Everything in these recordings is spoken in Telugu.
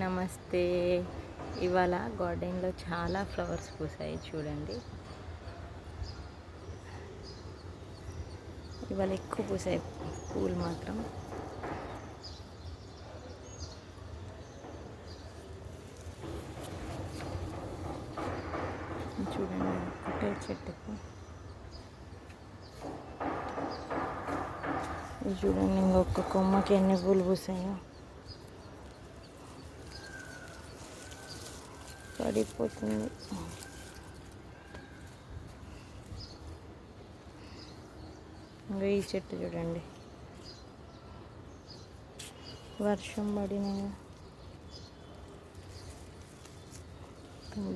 నమస్తే. ఇవాళ గార్డెన్లో చాలా ఫ్లవర్స్ పూసాయి చూడండి. ఇవాళ ఎక్కువ పూసాయి పూలు మాత్రం. చూడండి ఒకటే చెట్టుకు చూడండి ఇంకొక కొమ్మకి ఎన్ని పూలు పూసాయో. పడిపోతుంది. ఇంకా ఈ చెట్టు చూడండి, వర్షం పడిన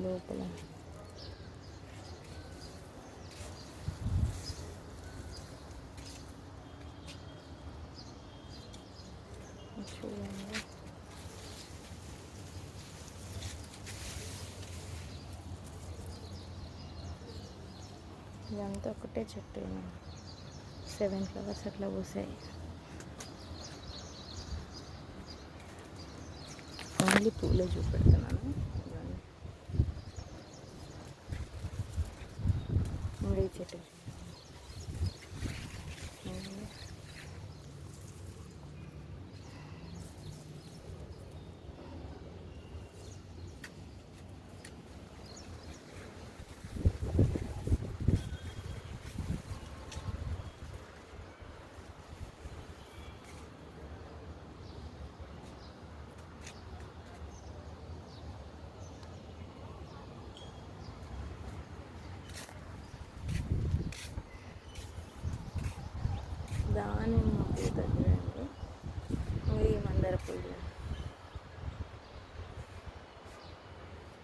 లోపల చూడండి. ఇదంతా ఒకటే చెట్టు, 7 ఫ్లవర్స్ అట్లా పూసాయి. ఓన్లీ పూలే చూపెడుతున్నాను. ఇంకా ఈ చెట్టు దానిమ్మ పూత చూడండి. ఈ మందార పూలు.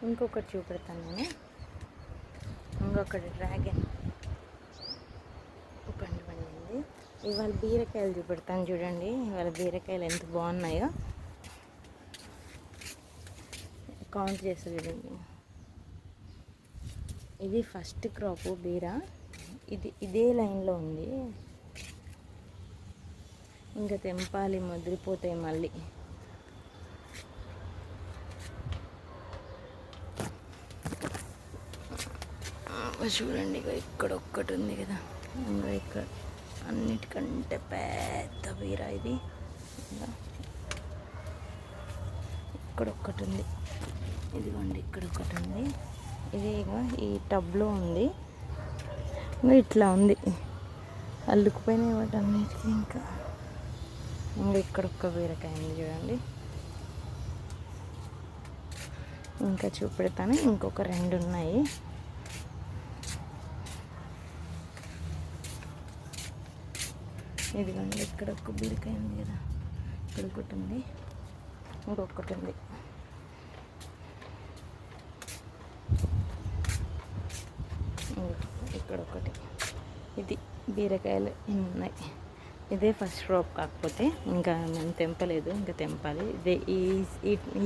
ఇంకొకటి చూపెడతాను నేను. ఇంకొకటి డ్రాగన్ పండు పండింది. ఇవాళ బీరకాయలు చూపెడతాను చూడండి. ఇవాళ బీరకాయలు ఎంత బాగున్నాయో కౌంట్ చేసి చూడండి. ఇది ఫస్ట్ క్రాప్ బీర. ఇదే లైన్లో ఉంది. ఇంకా తెంపాలి, ముదిరిపోతాయి మళ్ళీ. చూడండి ఇక ఇక్కడ ఒక్కటి ఉంది కదా, ఇంకా ఇక్కడ అన్నిటికంటే పెద్ద బీర ఇది. ఇక్కడ ఒక్కటి ఉంది, ఇదిగోండి ఇక్కడ ఒకటి ఉంది. ఇది ఇక ఈ టబ్లో ఉంది. ఇంకా ఇట్లా ఉంది, అల్లుకుపోయినాయి వాటి అన్నిటికీ. ఇంకా ఇక్కడ ఒక్క బీరకాయ ఉంది చూడండి. ఇంకా చూపెడతాను, ఇంకొక 2 ఉన్నాయి. ఇదిగోండి ఇక్కడ ఒక్క బీరకాయ ఉంది కదా, ఇక్కడ ఒకటి ఉంది, ఇంకొకటి ఉంది. ఇక్కడ ఒకటి. ఇది బీరకాయలు ఉన్నాయి. ఇదే ఫస్ట్ క్రాప్, కాకపోతే ఇంకా మేము తెంపలేదు, ఇంకా తెంపాలి. ఇదే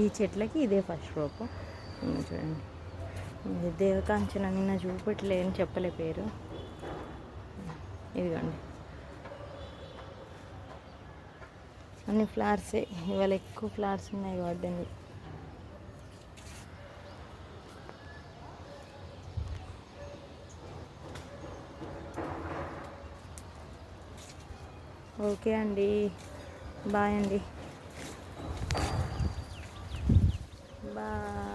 ఈ చెట్లకి ఇదే ఫస్ట్ క్రాప్. చూడండి, ఇది దేవకాంచన. నిన్న చూపెట్టలేని చెప్పలే పేరు. ఇదిగోండి అన్ని ఫ్లవర్సే. ఇవాళ ఎక్కువ ఫ్లవర్స్ ఉన్నాయి గార్డెన్లో. ఓకే అండి, బాయ్ అండి, బాయ్.